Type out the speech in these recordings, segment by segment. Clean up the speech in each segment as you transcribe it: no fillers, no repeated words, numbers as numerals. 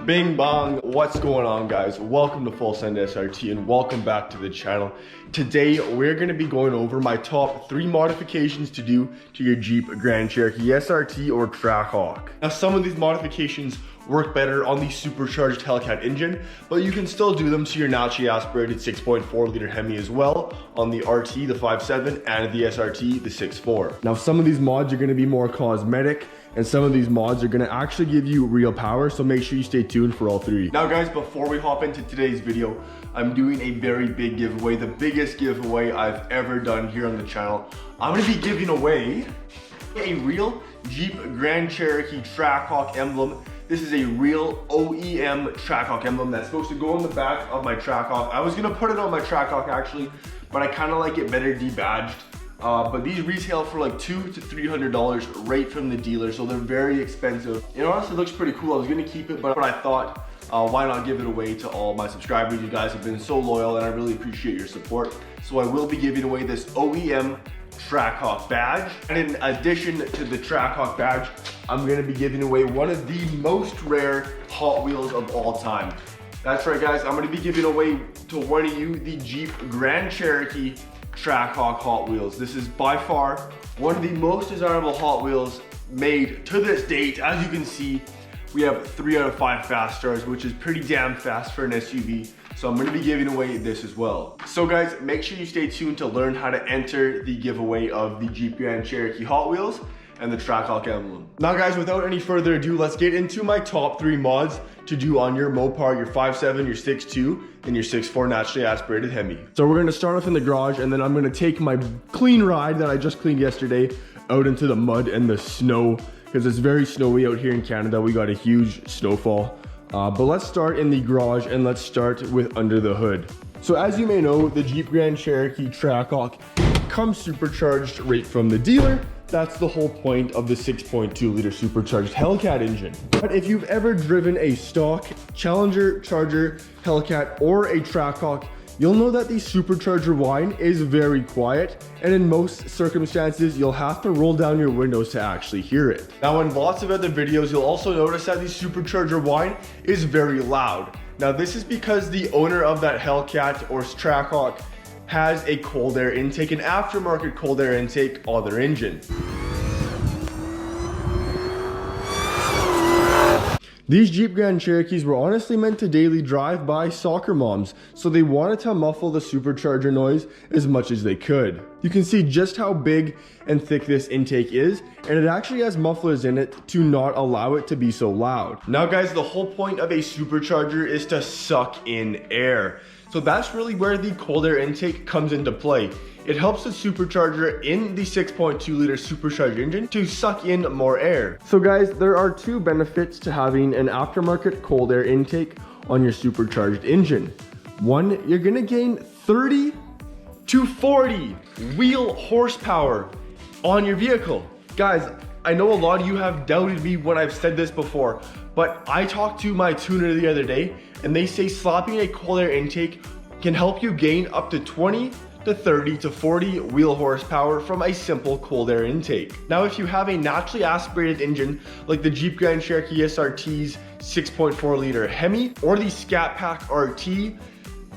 Bing bong, what's going on guys? Welcome to Full Send SRT and welcome back to the channel. Today we're going to be going over my top 3 modifications to do to your Jeep Grand Cherokee SRT or Trackhawk. Now some of these modifications work better on the supercharged Hellcat engine, but you can still do them to your naturally aspirated 6.4 liter Hemi as well on the RT, the 5.7, and the SRT, the 6.4. Now some of these mods are going to be more cosmetic, and some of these mods are gonna actually give you real power, so make sure you stay tuned for all 3. Now guys, before we hop into today's video, I'm doing a very big giveaway, the biggest giveaway I've ever done here on the channel. I'm gonna be giving away a real Jeep Grand Cherokee Trackhawk emblem. This is a real OEM Trackhawk emblem that's supposed to go on the back of my Trackhawk. I was gonna put it on my Trackhawk actually, but I kinda like it better debadged. But these retail for like $200 to $300 right from the dealer, so they're very expensive. It honestly looks pretty cool. I was gonna keep it, but I thought, why not give it away to all my subscribers? You guys have been so loyal and I really appreciate your support. So I will be giving away this OEM Trackhawk badge. And in addition to the Trackhawk badge, I'm gonna be giving away one of the most rare Hot Wheels of all time. That's right guys, I'm gonna be giving away to one of you the Jeep Grand Cherokee Trackhawk Hot Wheels. This is by far one of the most desirable Hot Wheels made to this date. As you can see, we have 3 out of 5 fast stars, which is pretty damn fast for an SUV. So I'm going to be giving away this as well. So guys, make sure you stay tuned to learn how to enter the giveaway of the Jeep Grand Cherokee Hot Wheels and the Trackhawk emblem. Now guys, without any further ado, let's get into my top 3 mods to do on your Mopar, your 5.7, your 6.2, and your 6.4 naturally aspirated Hemi. So we're gonna start off in the garage, and then I'm gonna take my clean ride that I just cleaned yesterday out into the mud and the snow, because it's very snowy out here in Canada. We got a huge snowfall. But let's start in the garage, and let's start with under the hood. So as you may know, the Jeep Grand Cherokee Trackhawk comes supercharged right from the dealer. That's the whole point of the 6.2 liter supercharged Hellcat engine. But if you've ever driven a stock Challenger, Charger, Hellcat, or a Trackhawk, you'll know that the supercharger whine is very quiet, and in most circumstances, you'll have to roll down your windows to actually hear it. Now in lots of other videos, you'll also notice that the supercharger whine is very loud. Now this is because the owner of that Hellcat or Trackhawk has a cold air intake, an aftermarket cold air intake on their engine. These Jeep Grand Cherokees were honestly meant to daily drive by soccer moms, so they wanted to muffle the supercharger noise as much as they could. You can see just how big and thick this intake is, and it actually has mufflers in it to not allow it to be so loud. Now guys, the whole point of a supercharger is to suck in air. So that's really where the cold air intake comes into play. It helps the supercharger in the 6.2 liter supercharged engine to suck in more air. So guys, there are 2 benefits to having an aftermarket cold air intake on your supercharged engine. One, you're gonna gain 30 to 40 wheel horsepower on your vehicle. Guys, I know a lot of you have doubted me when I've said this before, but I talked to my tuner the other day, and they say slapping a cold air intake can help you gain up to 20 to 30 to 40 wheel horsepower from a simple cold air intake. Now, if you have a naturally aspirated engine like the Jeep Grand Cherokee SRT's 6.4 liter Hemi or the Scat Pack RT,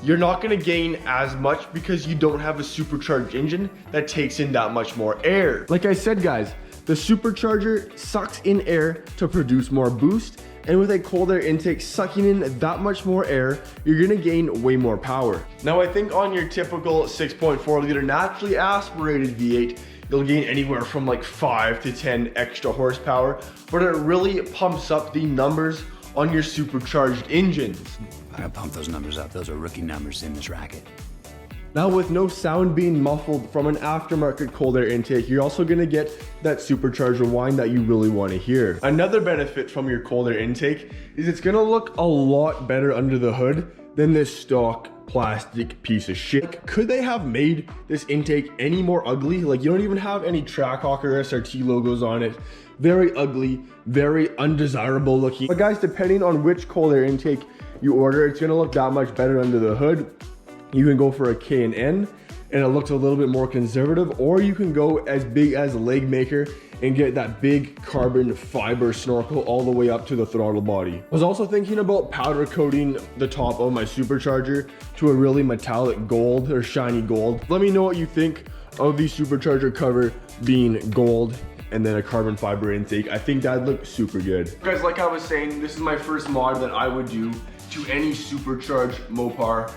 you're not gonna gain as much because you don't have a supercharged engine that takes in that much more air. Like I said guys, the supercharger sucks in air to produce more boost, and with a cold air intake sucking in that much more air, you're gonna gain way more power. Now I think on your typical 6.4 liter naturally aspirated V8, you'll gain anywhere from like 5 to 10 extra horsepower, but it really pumps up the numbers on your supercharged engines. I gotta pump those numbers up. Those are rookie numbers in this racket. Now with no sound being muffled from an aftermarket cold air intake, you're also gonna get that supercharger whine that you really wanna hear. Another benefit from your cold air intake is it's gonna look a lot better under the hood than this stock plastic piece of shit. Could they have made this intake any more ugly? Like, you don't even have any Trackhawk or SRT logos on it. Very ugly, very undesirable looking. But guys, depending on which cold air intake you order, it's gonna look that much better under the hood. You can go for a K&N, and it looks a little bit more conservative, or you can go as big as Leg Maker and get that big carbon fiber snorkel all the way up to the throttle body. I was also thinking about powder coating the top of my supercharger to a really metallic gold or shiny gold. Let me know what you think of the supercharger cover being gold and then a carbon fiber intake. I think that'd look super good. Guys, like I was saying, this is my first mod that I would do to any supercharged Mopar.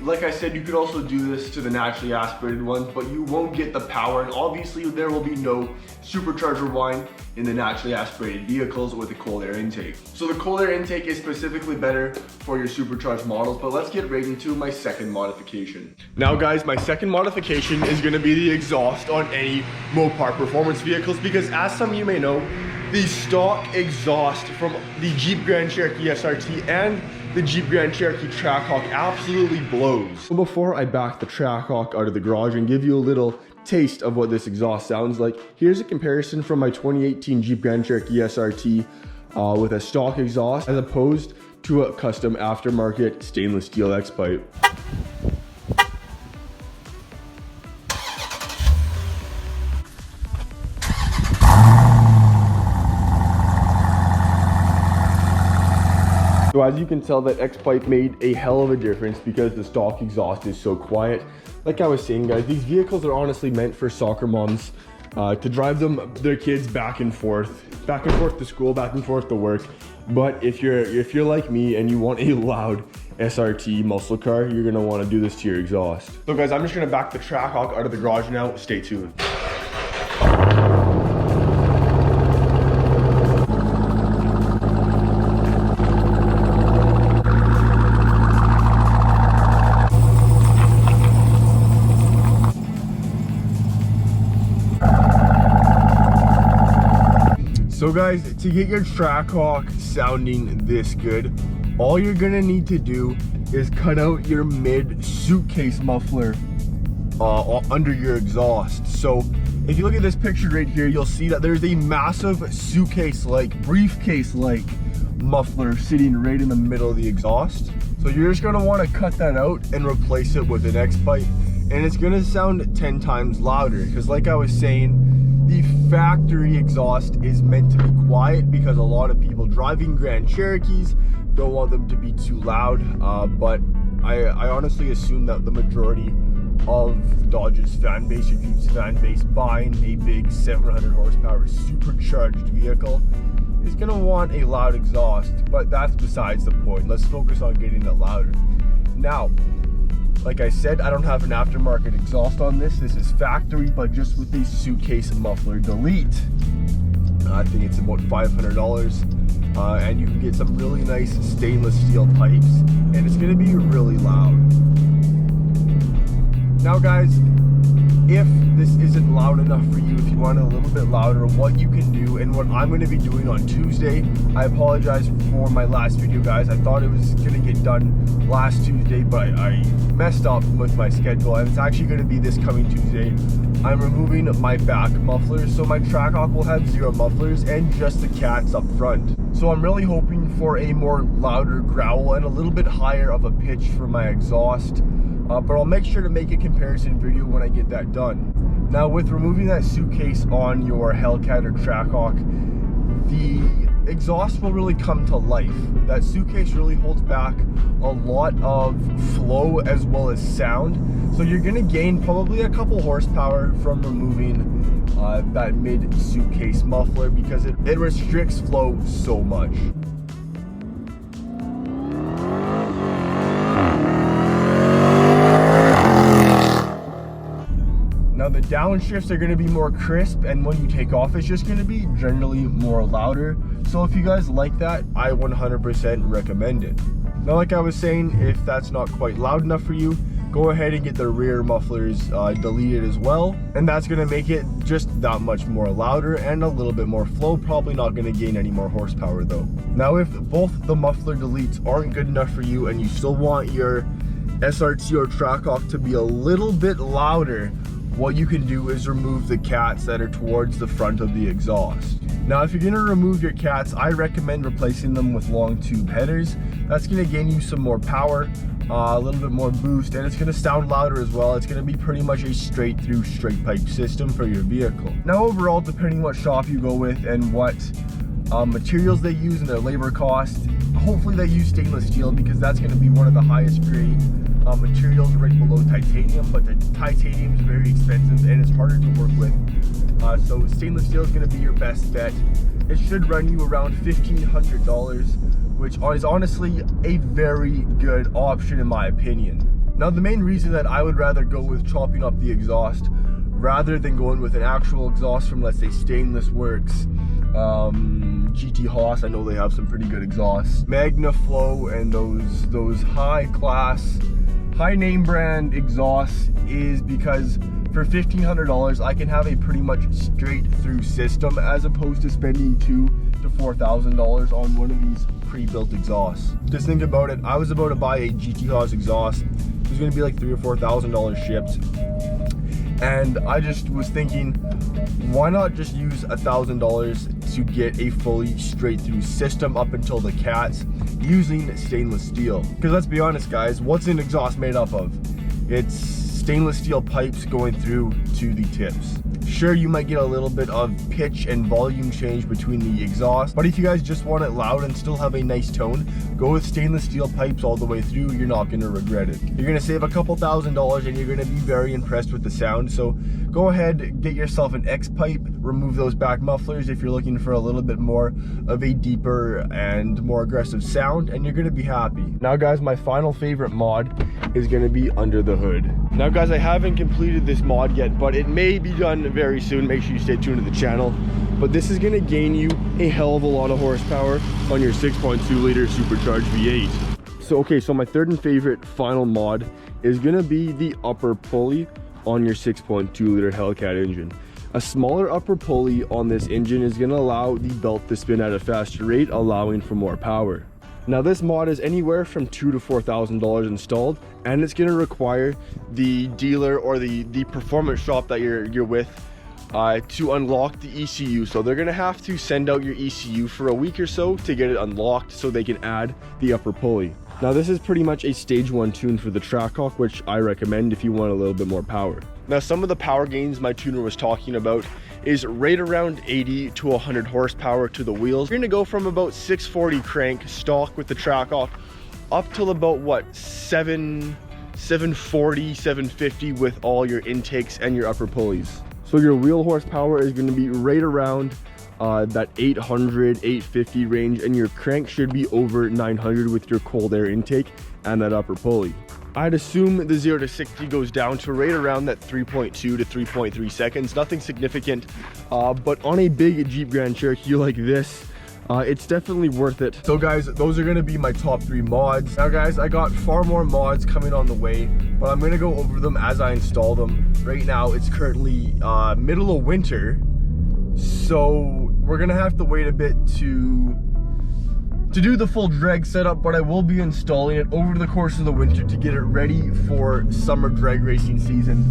Like I said, you could also do this to the naturally aspirated ones, but you won't get the power, and obviously there will be no supercharger whine in the naturally aspirated vehicles with a cold air intake. So the cold air intake is specifically better for your supercharged models, but let's get right into my second modification. Now guys, my second modification is gonna be the exhaust on any Mopar performance vehicles, because as some of you may know, the stock exhaust from the Jeep Grand Cherokee SRT and the Jeep Grand Cherokee Trackhawk absolutely blows. So before I back the Trackhawk out of the garage and give you a little taste of what this exhaust sounds like, here's a comparison from my 2018 Jeep Grand Cherokee SRT with a stock exhaust as opposed to a custom aftermarket stainless steel X-pipe. So as you can tell, that X-pipe made a hell of a difference because the stock exhaust is so quiet. Like I was saying, guys, these vehicles are honestly meant for soccer moms to drive their kids back and forth to school, back and forth to work. But if you're like me and you want a loud SRT muscle car, you're gonna want to do this to your exhaust. So guys, I'm just gonna back the Trackhawk out of the garage now. Stay tuned. So guys, to get your Trackhawk sounding this good, all you're gonna need to do is cut out your mid suitcase muffler under your exhaust. So if you look at this picture right here, you'll see that there's a massive suitcase-like, briefcase-like muffler sitting right in the middle of the exhaust. So you're just gonna wanna cut that out and replace it with an X-pipe, and it's gonna sound 10 times louder, because like I was saying, the factory exhaust is meant to be quiet because a lot of people driving Grand Cherokees don't want them to be too loud, but I honestly assume that the majority of Dodge's fan base or Jeep's fan base buying a big 700 horsepower supercharged vehicle is gonna want a loud exhaust, but that's besides the point. Let's focus on getting it louder. Now, like I said, I don't have an aftermarket exhaust on this. This is factory, but just with a suitcase muffler delete. I think it's about $500, and you can get some really nice stainless steel pipes, and it's gonna be really loud. Now guys, if this isn't loud enough for you, if you want it a little bit louder, what you can do and what I'm going to be doing on Tuesday, I apologize for my last video, guys. I thought it was going to get done last Tuesday, but I messed up with my schedule, and it's actually going to be this coming Tuesday. I'm removing my back mufflers, so my Trackhawk will have 0 mufflers and just the cats up front. So I'm really hoping for a more louder growl and a little bit higher of a pitch for my exhaust. But I'll make sure to make a comparison video when I get that done. Now, with removing that suitcase on your Hellcat or Trackhawk, the exhaust will really come to life. That suitcase really holds back a lot of flow as well as sound. So you're gonna gain probably a couple horsepower from removing that mid suitcase muffler because it restricts flow so much. Now the downshifts are going to be more crisp, and when you take off it's just going to be generally more louder. So if you guys like that, I 100% recommend it. Now like I was saying, if that's not quite loud enough for you, go ahead and get the rear mufflers deleted as well, and that's going to make it just that much more louder and a little bit more flow. Probably not going to gain any more horsepower though. Now if both the muffler deletes aren't good enough for you and you still want your SRT or Trackhawk to be a little bit louder, what you can do is remove the cats that are towards the front of the exhaust. Now, if you're gonna remove your cats, I recommend replacing them with long tube headers. That's gonna gain you some more power, a little bit more boost, and it's gonna sound louder as well. It's gonna be pretty much a straight through straight pipe system for your vehicle. Now, overall, depending what shop you go with and what materials they use and their labor cost, hopefully they use stainless steel, because that's gonna be one of the highest grade materials right below titanium, but the titanium is very expensive and it's harder to work with. So stainless steel is going to be your best bet. It should run you around $1,500, which is honestly a very good option in my opinion. Now, the main reason that I would rather go with chopping up the exhaust rather than going with an actual exhaust from, let's say, Stainless Works, GT Haas, I know they have some pretty good exhausts, MagnaFlow, and those high class, high name brand exhausts, is because for $1,500 I can have a pretty much straight through system, as opposed to spending $2,000 to $4,000 on one of these pre-built exhausts. Just think about it. I was about to buy a GT Haas exhaust. It was going to be like $3,000 or $4,000 shipped, and I just was thinking, why not just use $1,000 to get a fully straight through system up until the cats using stainless steel? Because let's be honest, guys, what's an exhaust made up of? It's stainless steel pipes going through to the tips. Sure, you might get a little bit of pitch and volume change between the exhaust, but if you guys just want it loud and still have a nice tone, go with stainless steel pipes all the way through. You're not going to regret it. You're going to save a couple $1,000s and you're going to be very impressed with the sound. So go ahead, get yourself an X pipe, remove those back mufflers if you're looking for a little bit more of a deeper and more aggressive sound, and you're going to be happy. Now, guys, my final favorite mod is going to be under the hood. Now, guys, I haven't completed this mod yet, but it may be done very soon. Make sure you stay tuned to the channel. But this is going to gain you a hell of a lot of horsepower on your 6.2 liter supercharged V8. So, okay, so my third and favorite final mod is going to be the upper pulley on your 6.2 liter Hellcat engine. A smaller upper pulley on this engine is going to allow the belt to spin at a faster rate, allowing for more power. Now, this mod is anywhere from $2,000 to $4,000 installed, and it's going to require the dealer or the performance shop that you're with to unlock the ECU. So they're going to have to send out your ECU for a week or so to get it unlocked so they can add the upper pulley. Now, this is pretty much a stage 1 tune for the Trackhawk, which I recommend if you want a little bit more power. Now, some of the power gains my tuner was talking about is right around 80 to 100 horsepower to the wheels. You're going to go from about 640 crank stock with the Trackhawk up till about what, 740, 750 with all your intakes and your upper pulleys. So your wheel horsepower is going to be right around that 800, 850 range, and your crank should be over 900 with your cold air intake and that upper pulley. I'd assume the 0 to 60 goes down to right around that 3.2 to 3.3 seconds. Nothing significant, but on a big Jeep Grand Cherokee like this, it's definitely worth it. So guys, those are going to be my top 3 mods. Now guys, I got far more mods coming on the way, but I'm going to go over them as I install them. Right now, it's currently middle of winter, so we're going to have to wait a bit to do the full drag setup, but I will be installing it over the course of the winter to get it ready for summer drag racing season.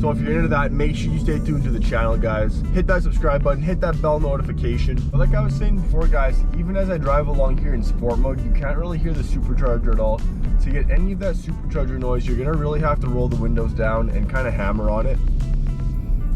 So if you're into that, make sure you stay tuned to the channel, guys. Hit that subscribe button, hit that bell notification. But like I was saying before, guys, even as I drive along here in sport mode, you can't really hear the supercharger at all. To get any of that supercharger noise, you're gonna really have to roll the windows down and kind of hammer on it.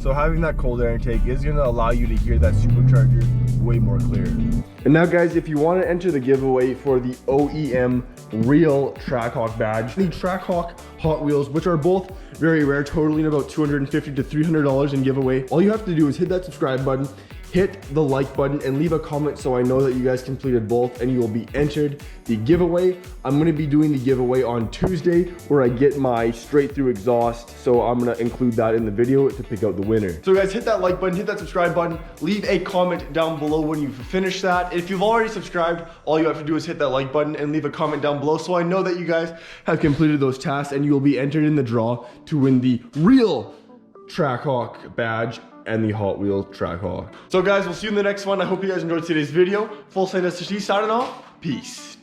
So having that cold air intake is going to allow you to hear that supercharger way more clear. And now, guys, if you want to enter the giveaway for the OEM Real Trackhawk badge, the Trackhawk Hot Wheels, which are both very rare, totaling about $250 to $300 in giveaway, all you have to do is hit that subscribe button, hit the like button, and leave a comment so I know that you guys completed both and you will be entered the giveaway. I'm going to be doing the giveaway on Tuesday where I get my straight through exhaust, so I'm going to include that in the video to pick out the winner. So guys, hit that like button, hit that subscribe button, leave a comment down below when you've finished that. If you've already subscribed, all you have to do is hit that like button and leave a comment down below so I know that you guys have completed those tasks, and you will be entered in the draw to win the Real Trackhawk badge and the Hot Wheels Trackhawk. So guys, we'll see you in the next one. I hope you guys enjoyed today's video. Full Send SRT signing off. Peace.